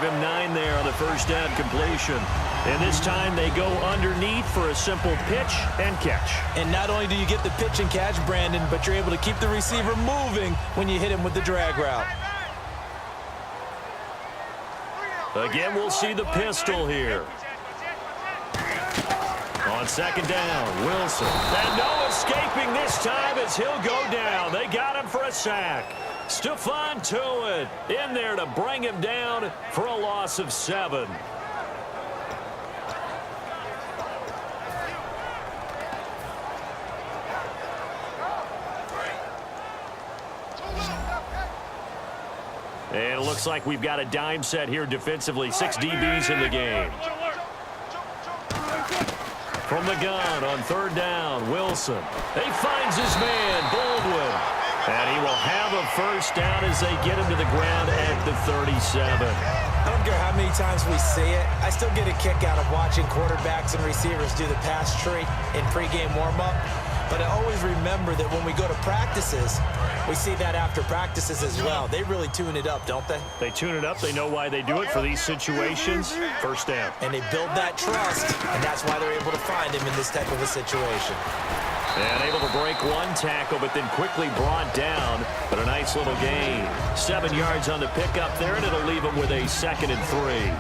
him 9 there on the first down completion. And this time they go underneath for a simple pitch and catch. And not only do you get the pitch and catch, Brandon, but you're able to keep the receiver moving when you hit him with the drag route. Again, we'll see the pistol here. On second down, Wilson. And no escaping this time as he'll go down. They got him for a sack. Stephon Tuitt in there to bring him down for a loss of 7. And it looks like we've got a dime set here defensively. 6 DBs in the game. From the gun on third down, Wilson. He finds his man, Baldwin. And he will have a first down as they get him to the ground at the 37. I don't care how many times we see it. I still get a kick out of watching quarterbacks and receivers do the pass tree in pregame warm-up. But I always remember that when we go to practices, we see that after practices as well. They really tune it up, don't they? They tune it up. They know why they do it for these situations. First down. And they build that trust, and that's why they're able to find him in this type of a situation. And able to break one tackle, but then quickly brought down. But a nice little gain. 7 yards on the pickup there, and it'll leave him with a 2nd and 3.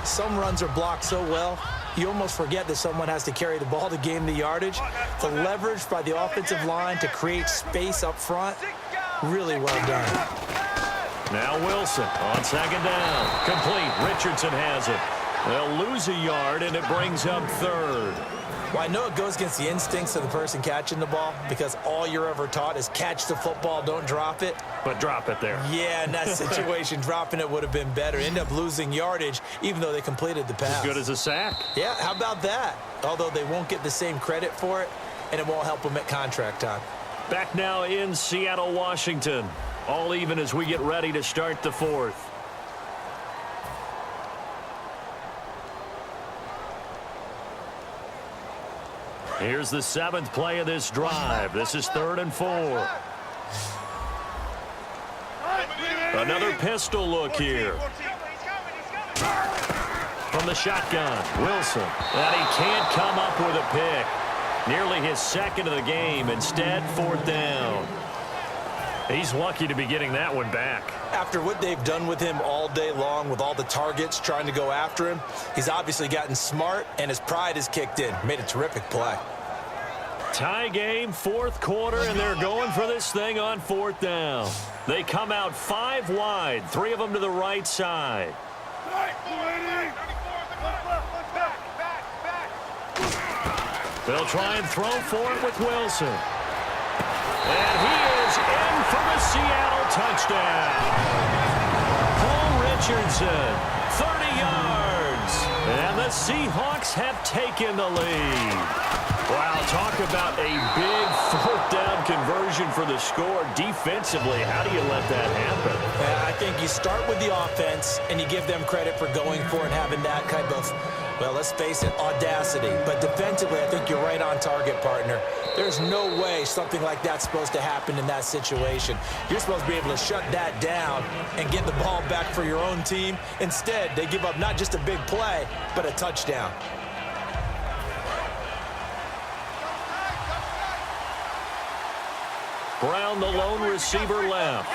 Some runs are blocked so well, you almost forget that someone has to carry the ball to gain the yardage. The leverage by the offensive line to create space up front, really well done. Now Wilson on second down. Complete. Richardson has it. They'll lose a yard, and it brings up 3rd. Well, I know it goes against the instincts of the person catching the ball because all you're ever taught is catch the football, don't drop it. But drop it there. Yeah, in that situation, dropping it would have been better. End up losing yardage, even though they completed the pass. As good as a sack. Yeah, how about that? Although they won't get the same credit for it, and it won't help them at contract time. Back now in Seattle, Washington. All even as we get ready to start the 4th. Here's the 7th play of this drive. This is 3rd and 4. Another pistol look here. From the shotgun, Wilson. And he can't come up with a pick. Nearly his 2nd of the game. Instead, 4th down. He's lucky to be getting that one back. After what they've done with him all day long with all the targets trying to go after him, he's obviously gotten smart, and his pride has kicked in. Made a terrific play. Tie game, 4th quarter, and they're going for this thing on 4th down. They come out 5 wide, 3 of them to the right side. They'll try and throw for it with Wilson. And he is in for the Seattle touchdown. Paul Richardson, 30 yards. And the Seahawks have taken the lead. Wow, talk about a big 4th down conversion for the score. Defensively, how do you let that happen? I think you start with the offense, and you give them credit for going for and having that kind of, well, let's face it, audacity. But defensively, I think you're right on target, partner. There's no way something like that's supposed to happen in that situation. You're supposed to be able to shut that down and get the ball back for your own team. Instead, they give up not just a big play, but a touchdown. Brown, the lone receiver, left.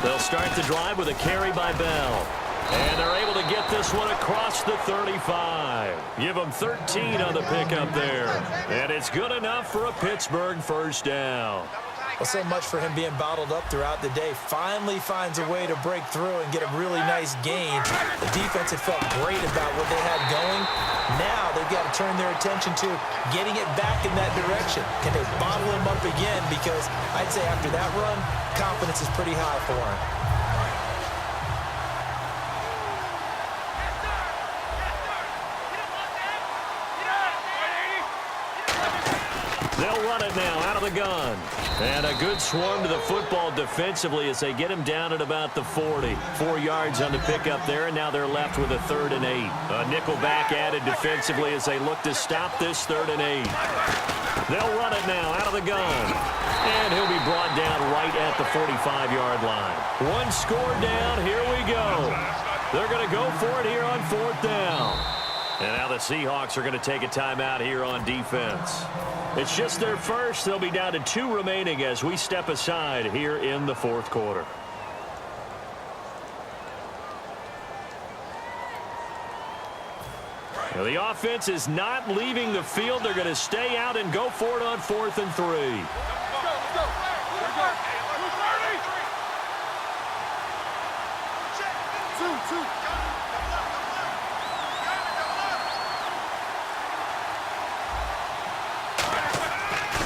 They'll start the drive with a carry by Bell. And they're able to get this one across the 35. Give them 13 on the pickup there. And it's good enough for a Pittsburgh first down. Well, so much for him being bottled up throughout the day. Finally finds a way to break through and get a really nice gain. The defense had felt great about what they had going. Now they've got to turn their attention to getting it back in that direction. Can they bottle him up again? Because I'd say after that run, confidence is pretty high for him. They'll run it now out of the gun. And a good swarm to the football defensively as they get him down at about the 40. 4 yards on the pickup there, and now they're left with a 3rd and 8. A nickel back added defensively as they look to stop this 3rd and 8. They'll run it now out of the gun. And he'll be brought down right at the 45-yard line. One score down. Here we go. They're going to go for it here on 4th down. And now the Seahawks are going to take a timeout here on defense. It's just their first. They'll be down to 2 remaining as we step aside here in the 4th quarter. Now the offense is not leaving the field. They're going to stay out and go for it on 4th and 3.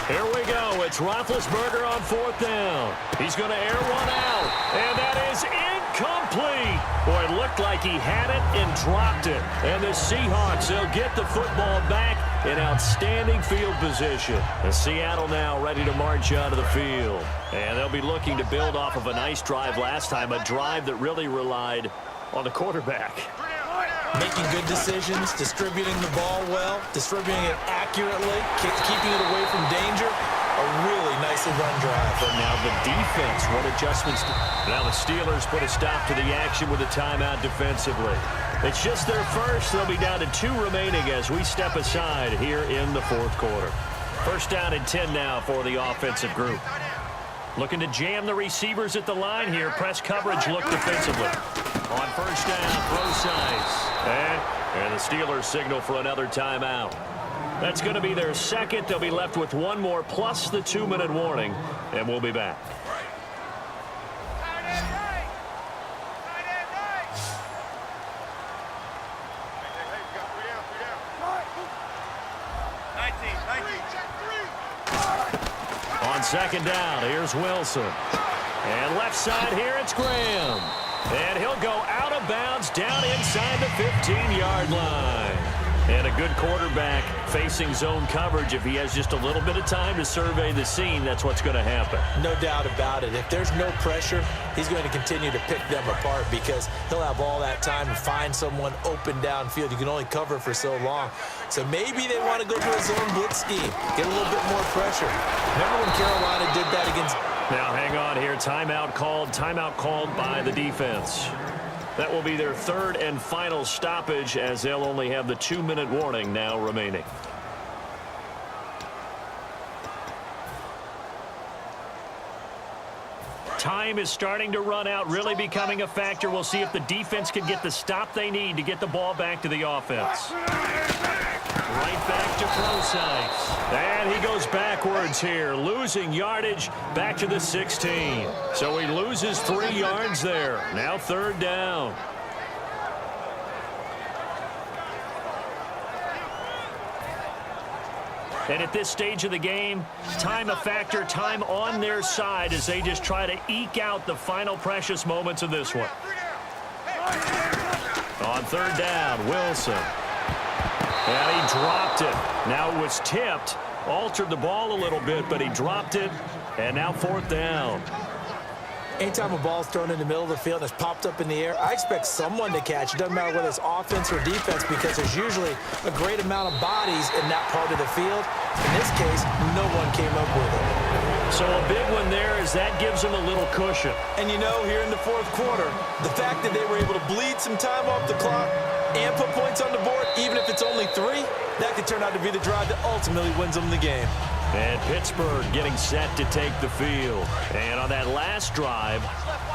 Here we go. It's Roethlisberger on 4th down. He's going to air one out. And that is incomplete. Boy, it looked like he had it and dropped it. And the Seahawks, they'll get the football back in outstanding field position. And Seattle now ready to march out of the field. And they'll be looking to build off of a nice drive last time, a drive that really relied on the quarterback. Making good decisions, distributing the ball well, distributing it accurately, keeping it away from danger. A really nicely run drive. But now the defense, what adjustments? Now the Steelers put a stop to the action with a timeout defensively. It's just their first. They'll be down to 2 remaining as we step aside here in the 4th quarter. 1st down and 10 now for the offensive group. Looking to jam the receivers at the line here. Press coverage look defensively. On 1st down, throw size. And the Steelers signal for another timeout. That's going to be their second. They'll be left with 1 more plus the 2-minute warning, and we'll be back. On 2nd down, here's Wilson. And left side here, it's Graham. And he'll go out of bounds down inside the 15-yard line. And a good quarterback facing zone coverage. If he has just a little bit of time to survey the scene, that's what's going to happen. No doubt about it. If there's no pressure, he's going to continue to pick them apart because he'll have all that time to find someone open downfield. You can only cover for so long. So maybe they want to go to a zone blitz scheme, get a little bit more pressure. Remember when Carolina did that against... Now hang on here. Timeout called by the defense. That will be their 3rd and final stoppage as they'll only have the 2-minute warning now remaining. Time is starting to run out, really becoming a factor. We'll see if the defense can get the stop they need to get the ball back to the offense. Right back to Procise. And he goes backwards here, losing yardage back to the 16. So he loses 3 yards there. Now 3rd down. And at this stage of the game, time a factor, time on their side as they just try to eke out the final precious moments of this one. On 3rd down, Wilson. And he dropped it. Now it was tipped, altered the ball a little bit, but he dropped it. And now 4th down. Anytime a ball's thrown in the middle of the field and it's popped up in the air, I expect someone to catch. It doesn't matter whether it's offense or defense because there's usually a great amount of bodies in that part of the field. In this case, no one came up with it. So a big one there is that gives them a little cushion. And you know, here in the 4th quarter, the fact that they were able to bleed some time off the clock and put points on the board, even if it's only 3, that could turn out to be the drive that ultimately wins them the game. And Pittsburgh getting set to take the field. And on that last drive,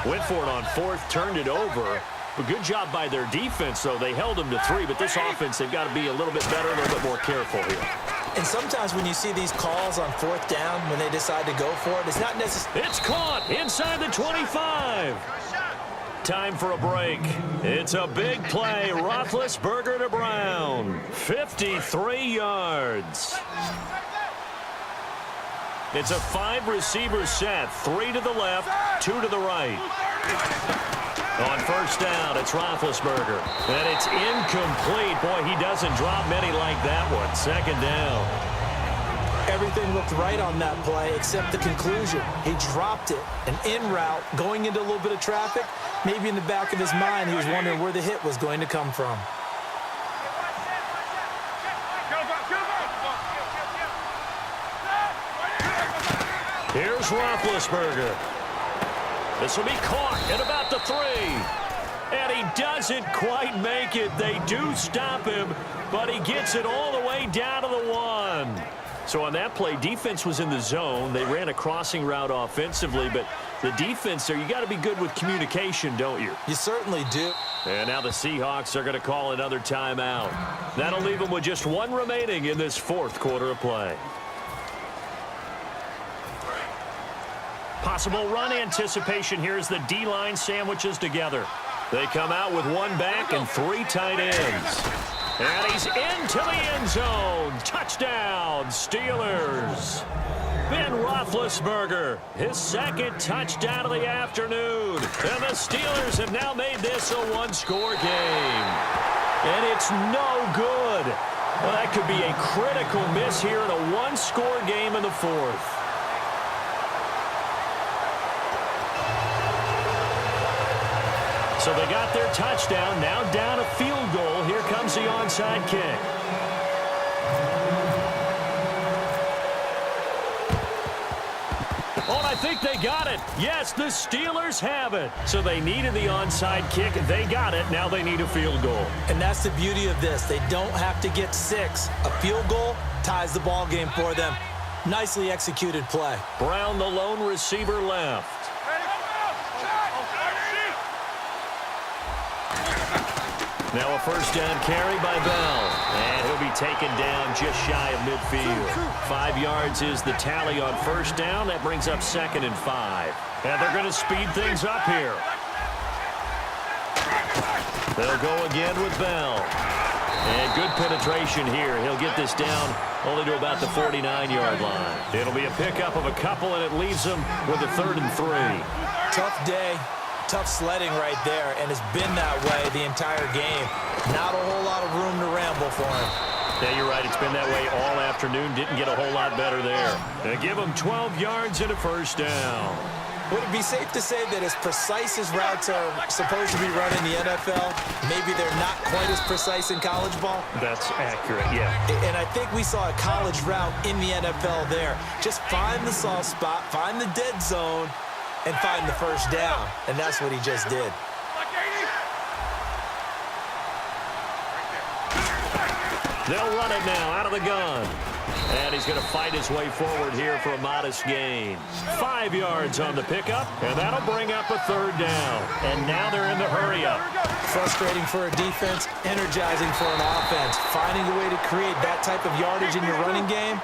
went for it on 4th, turned it over. But good job by their defense, though. They held them to 3, but this offense, they've got to be a little bit better, a little bit more careful here. And sometimes when you see these calls on 4th down, when they decide to go for it, it's not necessarily... It's caught inside the 25. Time for a break. It's a big play. Roethlisberger to Brown. 53 yards. It's a 5-receiver set. 3 to the left, 2 to the right. On 1st down, it's Roethlisberger. And it's incomplete. Boy, he doesn't drop many like that one. 2nd down. Everything looked right on that play except the conclusion. He dropped it. An in route, going into a little bit of traffic. Maybe in the back of his mind, he was wondering where the hit was going to come from. Here's Roethlisberger. This will be caught at about the 3. And he doesn't quite make it. They do stop him, but he gets it all the way down to the 1. So on that play, defense was in the zone. They ran a crossing route offensively, but the defense there, you got to be good with communication, don't you? You certainly do. And now the Seahawks are going to call another timeout. That'll leave them with just 1 remaining in this 4th quarter of play. Possible run anticipation here as the D-line sandwiches together. They come out with 1 back and 3 tight ends. And he's into the end zone. Touchdown, Steelers. Ben Roethlisberger, his 2nd touchdown of the afternoon. And the Steelers have now made this a 1-score game. And it's no good. Well, that could be a critical miss here in a 1-score game in the 4th. So they got their touchdown, now down a field goal. Here comes the onside kick. Oh, and I think they got it. Yes, the Steelers have it. So they needed the onside kick. They got it. Now they need a field goal. And that's the beauty of this. They don't have to get 6. A field goal ties the ball game for them. Nicely executed play. Brown, the lone receiver, left. Now a first down carry by Bell. And he'll be taken down just shy of midfield. 5 yards is the tally on first down. That brings up 2nd and 5. And they're going to speed things up here. They'll go again with Bell. And good penetration here. He'll get this down only to about the 49-yard line. It'll be a pickup of a couple, and it leaves them with a 3rd and 3. Tough day. Tough sledding right there, and it's been that way the entire game. Not a whole lot of room to ramble for him. Yeah, you're right. It's been that way all afternoon. Didn't get a whole lot better there. They give him 12 yards and a first down. Would it be safe to say that as precise as routes are supposed to be run in the NFL, maybe they're not quite as precise in college ball? That's accurate, yeah. And I think we saw a college route in the NFL there. Just find the soft spot, find the dead zone, and find the first down. And that's what he just did. They'll run it now out of the gun. And he's going to fight his way forward here for a modest gain. 5 yards on the pickup, and that'll bring up a 3rd down. And now they're in the hurry-up. Frustrating for a defense, energizing for an offense. Finding a way to create that type of yardage in your running game,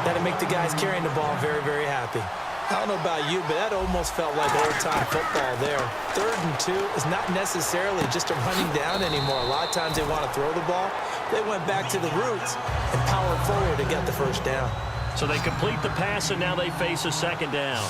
that'll make the guys carrying the ball very, very happy. I don't know about you, but that almost felt like old-time football there. 3rd and 2 is not necessarily just a running down anymore. A lot of times they want to throw the ball. They went back to the roots and powered forward to get the first down. So they complete the pass, and now they face a 2nd down.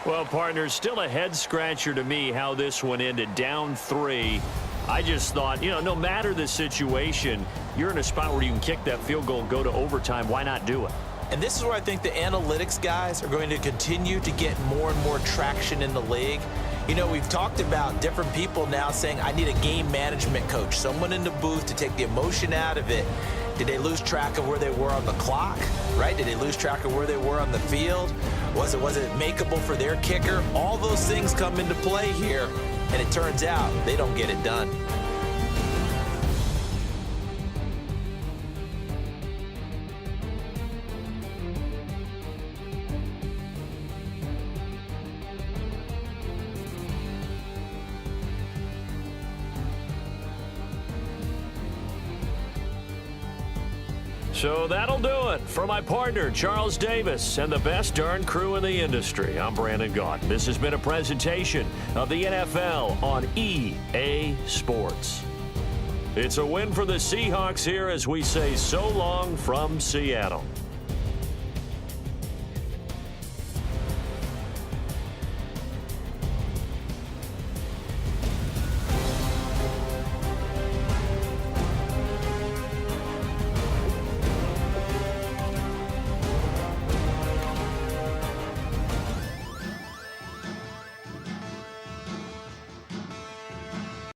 Well, partners, still a head-scratcher to me how this one ended. Down 3. I just thought, no matter the situation, you're in a spot where you can kick that field goal, go to overtime. Why not do it? And this is where I think the analytics guys are going to continue to get more and more traction in the league. We've talked about different people now saying, I need a game management coach, someone in the booth to take the emotion out of it. Did they lose track of where they were on the clock, right? Did they lose track of where they were on the field? Was it makeable for their kicker? All those things come into play here, and it turns out they don't get it done. So that'll do it for my partner, Charles Davis, and the best darn crew in the industry. I'm Brandon Gaudin. This has been a presentation of the NFL on EA Sports. It's a win for the Seahawks here as we say so long from Seattle.